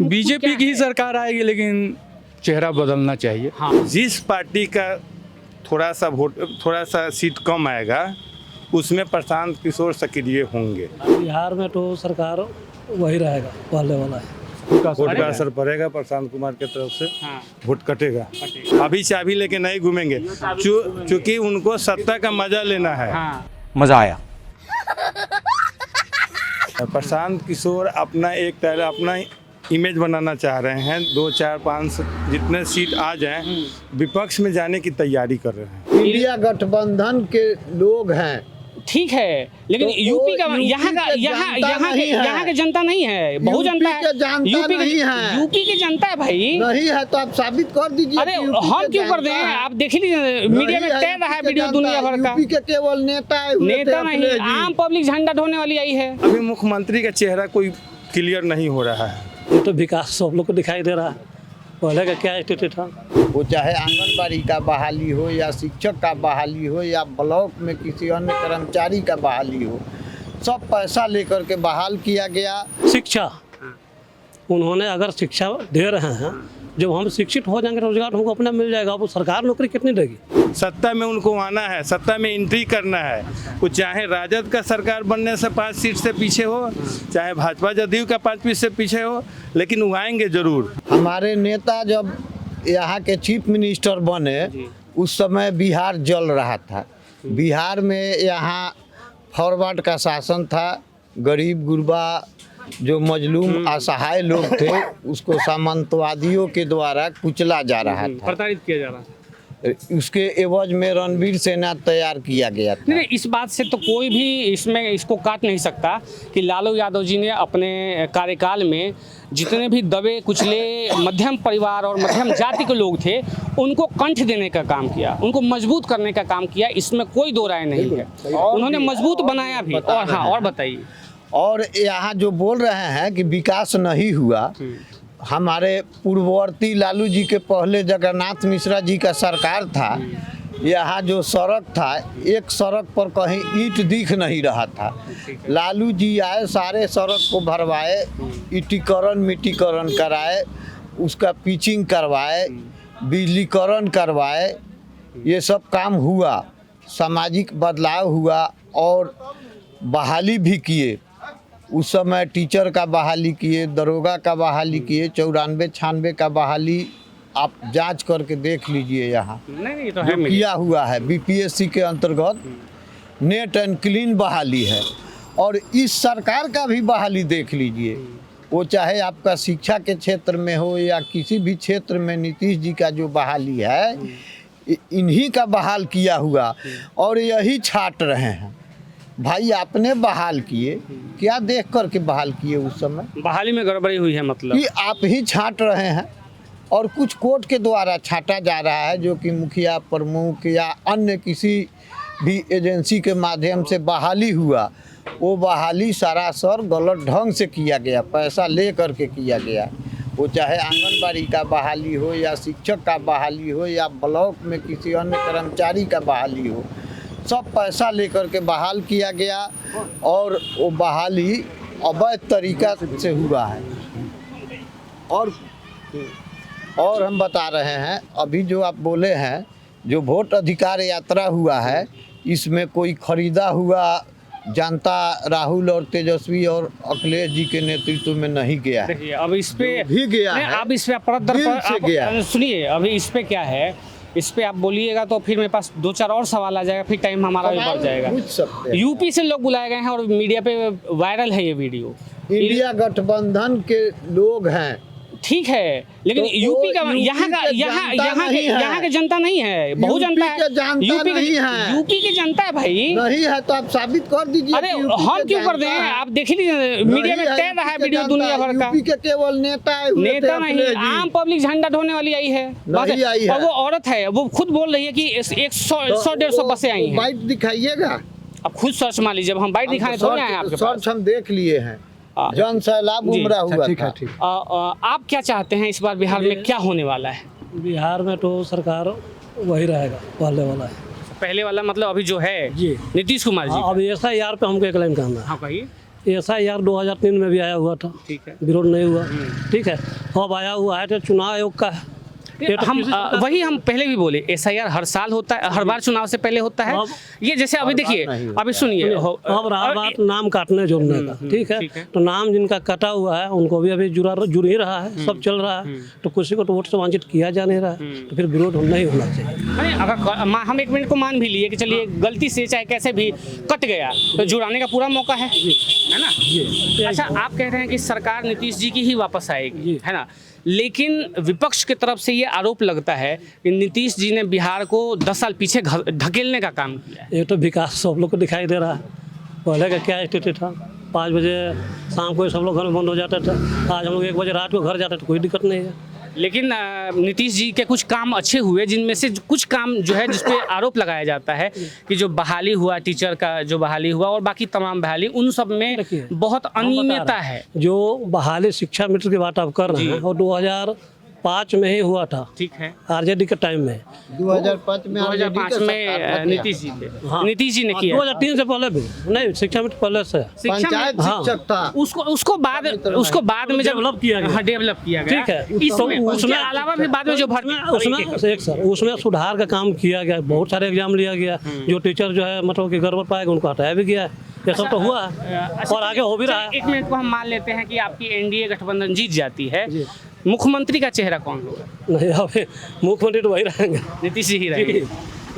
BJP की ही सरकार आएगी, लेकिन चेहरा बदलना चाहिए। हाँ। जिस पार्टी का थोड़ा सा सीट कम आएगा उसमें प्रशांत किशोर सक्रिय होंगे। बिहार में तो सरकार वही रहेगा, पहले वाला है। वोट का असर पड़ेगा प्रशांत कुमार की तरफ से। हाँ। वोट कटेगा। अभी चाबी लेके नहीं घूमेंगे, क्योंकि उनको सत्ता का मजा लेना है। हाँ। मजा आया। प्रशांत किशोर अपना इमेज बनाना चाह रहे हैं। 2, 4, 5 जितने सीट आ जाएं विपक्ष में जाने की तैयारी कर रहे हैं। इंडिया गठबंधन के लोग हैं, ठीक है, लेकिन तो यूपी का यूपी यहाँ के जनता नहीं है, बहु जनता है। यूपी की जनता है भाई, नहीं है तो आप साबित कर दीजिए। अरे हम क्यों कर दें? आप देख लीजिए, मीडिया में तैर रहा है वीडियो दुनिया भर का। यूपी के केवल नेता नहीं, आम पब्लिक झंडा ढोने वाली आई है। अभी मुख्यमंत्री का चेहरा कोई क्लियर नहीं हो रहा है। ये तो विकास सब लोग को दिखाई दे रहा है। पहले का क्या स्थिति था? वो चाहे आंगनबाड़ी का बहाली हो या शिक्षक का बहाली हो या ब्लॉक में किसी अन्य कर्मचारी का बहाली हो, सब पैसा लेकर के बहाल किया गया। शिक्षा, उन्होंने अगर शिक्षा दे रहे हैं, जब हम शिक्षित हो जाएंगे रोजगार हमको अपना मिल जाएगा। अब सरकार नौकरी कितनी देगी? सत्ता में उनको आना है, सत्ता में एंट्री करना है। वो चाहे राजद का सरकार बनने से 5 सीट से पीछे हो, चाहे भाजपा जदयू का 5 सीट से पीछे हो, लेकिन वो आएंगे जरूर। हमारे नेता जब यहाँ के चीफ मिनिस्टर बने उस समय बिहार जल रहा था। बिहार में यहाँ फॉरवर्ड का शासन था। गरीब गुरबा जो मजलूम असहाय लोग थे उसको सामंतवादियों के द्वारा कुचला जा रहा था, प्रताड़ित किया जा रहा था। उसके एवज में रणवीर सेना तैयार किया गया था। नहीं, इस बात से तो कोई भी इसको काट नहीं सकता कि लालू यादव जी ने अपने कार्यकाल में जितने भी दबे कुचले मध्यम परिवार और मध्यम जाति के लोग थे उनको कंठ देने का काम किया, उनको मजबूत करने का काम किया। इसमें कोई दो राय नहीं है। उन्होंने मजबूत बनाया भी। और हाँ, और बताइए। और यहाँ जो बोल रहे हैं कि विकास नहीं हुआ, हमारे पूर्ववर्ती लालू जी के पहले जगन्नाथ मिश्रा जी का सरकार था। यहाँ जो सड़क था, एक सड़क पर कहीं ईंट दिख नहीं रहा था। लालू जी आए, सारे सड़क को भरवाए, ईंटीकरण मिट्टीकरण कराए, उसका पिचिंग करवाए, बिजलीकरण करवाए। ये सब काम हुआ, सामाजिक बदलाव हुआ और बहाली भी किए। उस समय टीचर का बहाली किए, दरोगा का बहाली किए, 94-96 का बहाली आप जांच करके देख लीजिए। यहाँ नहीं तो जो किया हुआ है बीपीएससी के अंतर्गत नेट एंड क्लीन बहाली है। और इस सरकार का भी बहाली देख लीजिए, वो चाहे आपका शिक्षा के क्षेत्र में हो या किसी भी क्षेत्र में। नीतीश जी का जो बहाली है इन्हीं का बहाल किया हुआ और यही छाट रहे हैं। भाई आपने बहाल किए, क्या देख कर के बहाल किए? उस समय बहाली में गड़बड़ी हुई है, मतलब कि आप ही छांट रहे हैं और कुछ कोर्ट के द्वारा छांटा जा रहा है, जो कि मुखिया प्रमुख या अन्य किसी भी एजेंसी के माध्यम से बहाली हुआ। वो बहाली सरासर गलत ढंग से किया गया, पैसा ले करके किया गया। वो चाहे आंगनबाड़ी का बहाली हो या शिक्षक का बहाली हो या ब्लॉक में किसी अन्य कर्मचारी का बहाली हो, सब पैसा लेकर के बहाल किया गया और वो बहाली अवैध तरीका से हुआ है। और हम बता रहे हैं, अभी जो आप बोले हैं, जो वोट अधिकार यात्रा हुआ है, इसमें कोई खरीदा हुआ जनता राहुल और तेजस्वी और अखिलेश जी के नेतृत्व में नहीं गया है। देखिए, अब इस पे भी गया है, अब इस पे सुनिए, अभी इस पे क्या है, इस पे आप बोलिएगा तो फिर मेरे पास 2-4 और सवाल आ जाएगा, फिर टाइम हमारा भी बढ़ जाएगा। यूपी से लोग बुलाए गए हैं और मीडिया पे वायरल है ये वीडियो। इंडिया गठबंधन के लोग हैं, ठीक है, लेकिन तो यूपी का यहाँ के जनता नहीं है, बहु जनता है। यूपी की जनता है भाई, नहीं है तो आप साबित कर दीजिए। अरे हम क्यों कर दें? आप देख लीजिए, मीडिया में तैर रहा है वीडियो दुनिया भर का। यूपी के केवल नेता नहीं, आम पब्लिक झंडा ढोने वाली आई है। और वो औरत है, वो खुद बोल रही है कि 100-150 बसें आई हैं। बाइट दिखाइएगा, अब खुद सर्च मार लीजिए। हम बाइट दिखाने थोड़े आए हैं आपके पास। सर्च हम देख लिए हैं, जन सैलाब उमड़ा हुआ था। आप क्या चाहते हैं इस बार बिहार में क्या होने वाला है? बिहार में तो सरकार वही रहेगा, पहले वाला है। पहले वाला मतलब अभी जो है जी नीतीश कुमार जी। अब SIR पे हमको एक लाइन कहना है। हाँ, कहिए। SIR 2003 में भी आया हुआ था, ठीक है। विरोध नहीं हुआ, ठीक है। अब आया हुआ है तो चुनाव आयोग का है। हम वही हम पहले भी बोले SIR हर साल होता है, हर बार चुनाव से पहले होता है। ये जैसे अभी देखिए, अभी सुनिए, अब रहा बात नाम काटने जोड़ने का, ठीक है। तो नाम जिनका कटा हुआ है उनको भी अभी जुड़ ही रहा है, सब चल रहा है। तो किसी को तो वोट से वंचित किया जा नहीं रहा है, तो फिर विरोध नहीं होना चाहिए। नहीं, अगर हम 1 मिनट को मान भी लिए कि चलिए गलती से चाहे कैसे भी कट गया तो जुड़ाने का पूरा मौका है ना। अच्छा, आप कह रहे हैं कि सरकार नीतीश जी की ही वापस आएगी, है ना, लेकिन विपक्ष की तरफ से ये आरोप लगता है कि नीतीश जी ने बिहार को 10 साल पीछे ढकेलने का काम किया है। ये तो विकास सब लोग को दिखाई दे रहा है। पहले का क्या स्थिति था, 5 बजे शाम को सब लोग घर में बंद हो जाता था, आज हम लोग 1 बजे रात को घर जाते तो कोई दिक्कत नहीं है। लेकिन नीतीश जी के कुछ काम अच्छे हुए, जिनमें से कुछ काम जो है जिस पे आरोप लगाया जाता है कि जो बहाली हुआ, टीचर का जो बहाली हुआ और बाकी तमाम बहाली, उन सब में बहुत अनियमितता है। जो बहाली शिक्षा मित्र की बात आप कर रहे हैं, और 2005 में ही हुआ था, ठीक है, RJD के टाइम में। 2005 में नीतीश जी थे, हाँ। नीतीश जी ने किया। 2003 से पहले भी नहीं, शिक्षा मित्र पहले से पंचायत हाँ। शिक्षक था, उसको बाद में जब डेवलप किया गया, हाँ, डेवलप किया गया, ठीक है। इसमें उसमें उसके अलावा भी बाद में जो उसमें सुधार का काम किया गया, बहुत सारे एग्जाम लिया गया। जो टीचर जो है मतलब कि गड़बड़ पाएगा उनको हटाया भी गया है, ये सब तो हुआ है और आगे हो भी रहा है। 1 मिनट को हम मान लेते हैं कि आपकी NDA गठबंधन जीत जाती है, मुख्यमंत्री का चेहरा कौन होगा? नहीं, अभी मुख्यमंत्री तो वही रहेंगे, नीतीश जी ही रहेंगे।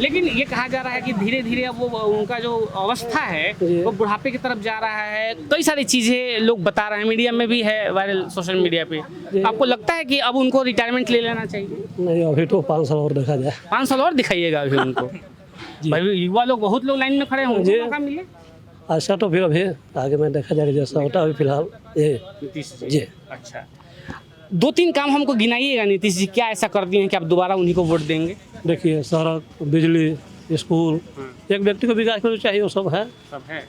लेकिन ये कहा जा रहा है कि धीरे धीरे अब वो उनका जो अवस्था है वो बुढ़ापे की तरफ जा रहा है। कई सारी चीज़ें लोग बता रहे हैं, मीडिया में भी है, वायरल सोशल मीडिया पे। आपको लगता है कि अब उनको रिटायरमेंट ले लेना चाहिए? नहीं, अभी तो 5 साल और देखा जाए। 5 साल और दिखाइएगा अभी उनको? भाई युवा लोग, बहुत लोग लाइन में खड़े हैं, उनको मौका मिले। ऐसा तो फिर अभी आगे में देखा जाएगा जैसा होता है। अभी फिलहाल ये नीतीश जी। अच्छा, 2-3 काम हमको गिनाइएगा नीतीश जी क्या ऐसा कर दिए हैं कि आप दोबारा उन्हीं को वोट देंगे? देखिए, सड़क, बिजली, स्कूल, एक व्यक्ति को विकास करना चाहिए, वो सब है,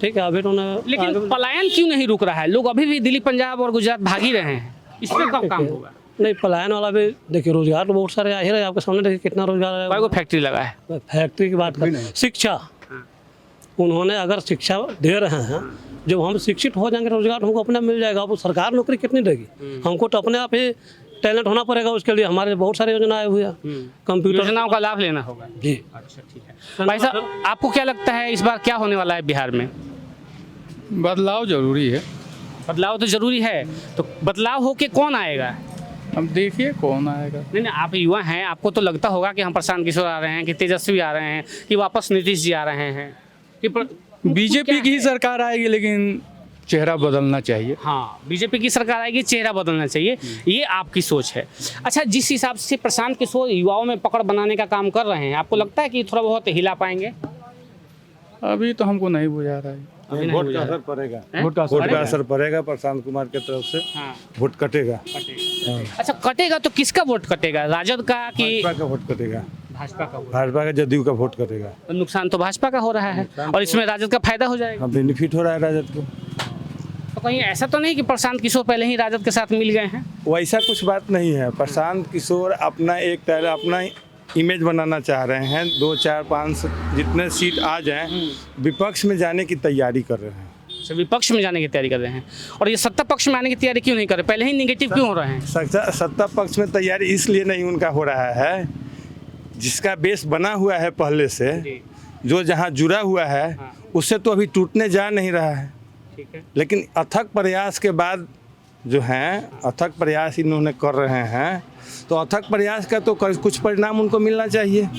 ठीक है। अभी तो लेकिन पलायन क्यों नहीं रुक रहा है? लोग अभी भी दिल्ली, पंजाब और गुजरात भाग ही रहे हैं, इस पर कब काम होगा? नहीं, पलायन वाला भी देखिए, रोजगार तो बहुत सारे आ ही रहे, आपके सामने देखिए कितना रोजगार है। को फैक्ट्री लगा है। फैक्ट्री की बात करें, शिक्षा, उन्होंने अगर शिक्षा दे रहे हैं, जब हम शिक्षित हो जाएंगे रोजगार हमको अपने मिल जाएगा। अब सरकार नौकरी कितनी देगी? हमको तो अपने आप ही टैलेंट होना पड़ेगा, उसके लिए हमारे बहुत सारी योजनाएं हुई है, कंप्यूटर योजनाओं का लाभ लेना होगा जी। अच्छा, ठीक है। भाई साहब, आपको क्या लगता है इस बार क्या होने वाला है बिहार में? बदलाव जरूरी है। बदलाव तो जरूरी है, तो बदलाव होके कौन आएगा? हम देखिए कौन आएगा। नहीं, आप युवा हैं, आपको तो लगता होगा कि हम प्रशांत किशोर आ रहे हैं, कि तेजस्वी आ रहे हैं, कि वापस नीतीश जी आ रहे हैं, कि बीजेपी की ही सरकार आएगी, लेकिन चेहरा बदलना चाहिए। हाँ, बीजेपी की सरकार आएगी, चेहरा बदलना चाहिए, ये आपकी सोच है। अच्छा, जिस हिसाब से प्रशांत किशोर युवाओं में पकड़ बनाने का काम कर रहे हैं, आपको लगता है कि थोड़ा बहुत हिला पाएंगे? अभी तो हमको नहीं बुझा रहा है। वोट का असर पड़ेगा, वोट का वोट का असर पड़ेगा प्रशांत कुमार की तरफ से। हाँ, वोट कटेगा। अच्छा, कटेगा तो किसका वोट कटेगा? राजद का कि भाजपा का वोट कटेगा? भाजपा का वोट। भाजपा का, जदयू का वोट कटेगा। तो नुकसान तो भाजपा का हो रहा है और इसमें राजद का फायदा हो जाएगा। बेनिफिट हो रहा है राजद को। तो कहीं ऐसा तो नहीं कि प्रशांत किशोर पहले ही राजद के साथ मिल गए हैं? वैसा कुछ बात नहीं है। प्रशांत किशोर अपना अपना इमेज बनाना चाह रहे हैं। 2, 4, 5 जितने सीट आ जाएं, विपक्ष में जाने की तैयारी कर रहे हैं। विपक्ष में जाने की तैयारी कर रहे हैं। और ये सत्ता पक्ष में आने की तैयारी क्यों नहीं कर रहे? पहले ही निगेटिव क्यों हो रहे हैं? सत्ता पक्ष में तैयारी इसलिए नहीं उनका हो रहा है, जिसका बेस बना हुआ है पहले से, जो जहाँ जुड़ा हुआ है, उससे तो अभी टूटने जा नहीं रहा है। ठीक है। लेकिन अथक प्रयास के बाद जो हैं, अथक प्रयास इन्होंने कर रहे हैं, तो अथक प्रयास का तो कुछ परिणाम उनको मिलना चाहिए।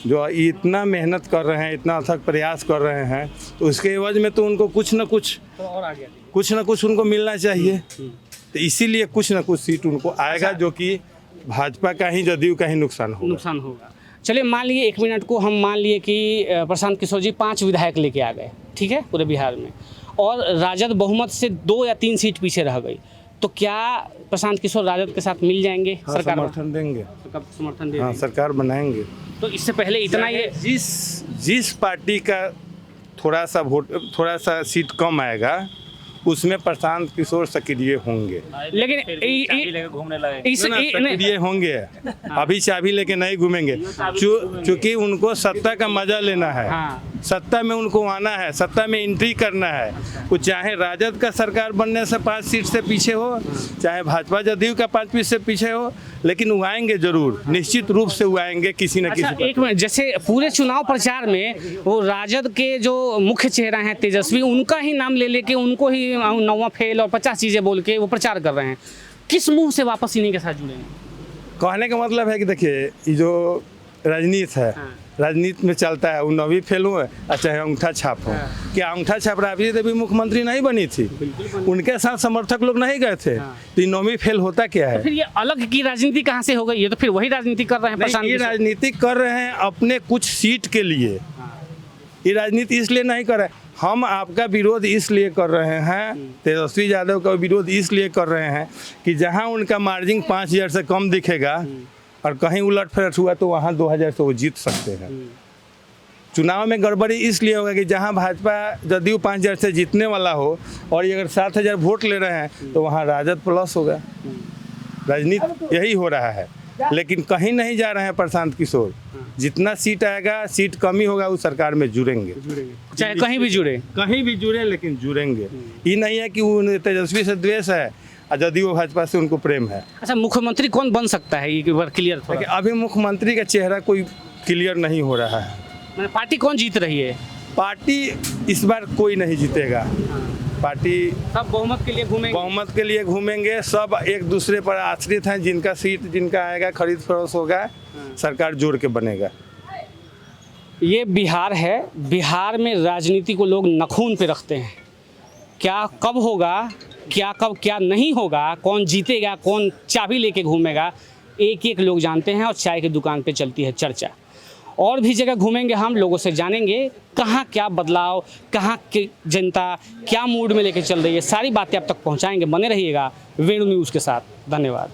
जो इतना मेहनत कर रहे हैं, इतना अथक प्रयास कर रहे हैं, तो उसके एवज में तो उनको कुछ न कुछ उनको मिलना चाहिए। तो इसीलिए कुछ न कुछ सीट उनको आएगा, जो कि भाजपा का ही, जदयू का ही नुकसान होगा। चलिए, मान लिए 1 मिनट को हम मान लिए कि प्रशांत किशोर जी 5 विधायक लेके आ गए, ठीक है, पूरे बिहार में, और राजद बहुमत से 2 या 3 सीट पीछे रह गई, तो क्या प्रशांत किशोर राजद के साथ मिल जाएंगे? हाँ, सरकार समर्थन देंगे। कब समर्थन देंगे? हाँ, सरकार बनाएंगे। तो इससे पहले इतना ये जिस पार्टी का थोड़ा सा सीट कम आएगा, उसमें प्रशांत किशोर सक्रिय होंगे। लेकिन सक्रिय होंगे, अभी चाबी लेके नहीं घूमेंगे, क्योंकि उनको सत्ता का मजा लेना है। हाँ। सत्ता में उनको आना है, सत्ता में एंट्री करना है। वो चाहे राजद का सरकार बनने से 5 सीट से पीछे हो, चाहे भाजपा जदयू का 5 सीट से पीछे हो, लेकिन वो आएंगे जरूर, निश्चित रूप से वो आएंगे किसी न अच्छा, किसी एक मिनट, जैसे पूरे चुनाव प्रचार में वो राजद के जो मुख्य चेहरा हैं तेजस्वी, उनका ही नाम ले लेके उनको ही 9वां फेल और 50 चीज़ें बोल के वो प्रचार कर रहे हैं, किस मुंह से वापस इन्हीं के साथ जुड़ेंगे? कहने का मतलब है कि देखिए, ये जो राजनीति है, राजनीति में चलता है, वो 9वीं फेल हुए और चाहे अंगूठा छाप हो। क्या अंगूठा छाप राबड़ी देवी मुख्यमंत्री नहीं बनी थी? उनके साथ समर्थक लोग नहीं गए थे, तो ये 9वीं फेल होता क्या है? फिर ये अलग की राजनीति कहाँ से हो गई? ये तो फिर वही राजनीति कर रहे हैं प्रशांत ये किशोर। राजनीति कर रहे हैं अपने कुछ सीट के लिए। ये राजनीति इसलिए नहीं कर रहे, हम आपका विरोध इसलिए कर रहे हैं, तेजस्वी यादव का विरोध इसलिए कर रहे हैं कि जहां उनका मार्जिन 5000 से कम दिखेगा और कहीं उलटफेर हुआ तो वहां 2000 से वो जीत सकते हैं। चुनाव में गड़बड़ी इसलिए होगा कि जहां भाजपा जदयू 5000 से जीतने वाला हो और ये अगर 7000 वोट ले रहे हैं तो वहां राजद प्लस होगा। राजनीति यही हो रहा है, लेकिन कहीं नहीं जा रहे हैं प्रशांत किशोर। जितना सीट आएगा, सीट कमी होगा, उस सरकार में जुड़ेंगे, चाहे कहीं भी जुड़े। लेकिन जुड़ेंगे। ये नहीं है कि वो तेजस्वी से द्वेष है और जदयू भाजपा से उनको प्रेम है। अच्छा, मुख्यमंत्री कौन बन सकता है, ये बार क्लियर थोड़ा? लेकिन अभी मुख्यमंत्री का चेहरा कोई क्लियर नहीं हो रहा है। मैंने पार्टी कौन जीत रही है? पार्टी इस बार कोई नहीं जीतेगा। पार्टी सब बहुमत के लिए घूमेंगे। बहुमत के लिए घूमेंगे, सब एक दूसरे पर आश्रित हैं। जिनका सीट जिनका आएगा, खरीद फरोख्त होगा, सरकार जोड़ के बनेगा। ये बिहार है, बिहार में राजनीति को लोग नखून पे रखते हैं। क्या कब होगा, क्या नहीं होगा, कौन जीतेगा, कौन चाबी लेके घूमेगा, एक एक लोग जानते हैं। और चाय की दुकान पे चलती है चर्चा। और भी जगह घूमेंगे हम, लोगों से जानेंगे कहाँ क्या बदलाव, कहाँ की जनता क्या मूड में लेके चल रही है। सारी बातें अब तक पहुँचाएंगे। बने रहिएगा वेणु न्यूज़ के साथ। धन्यवाद।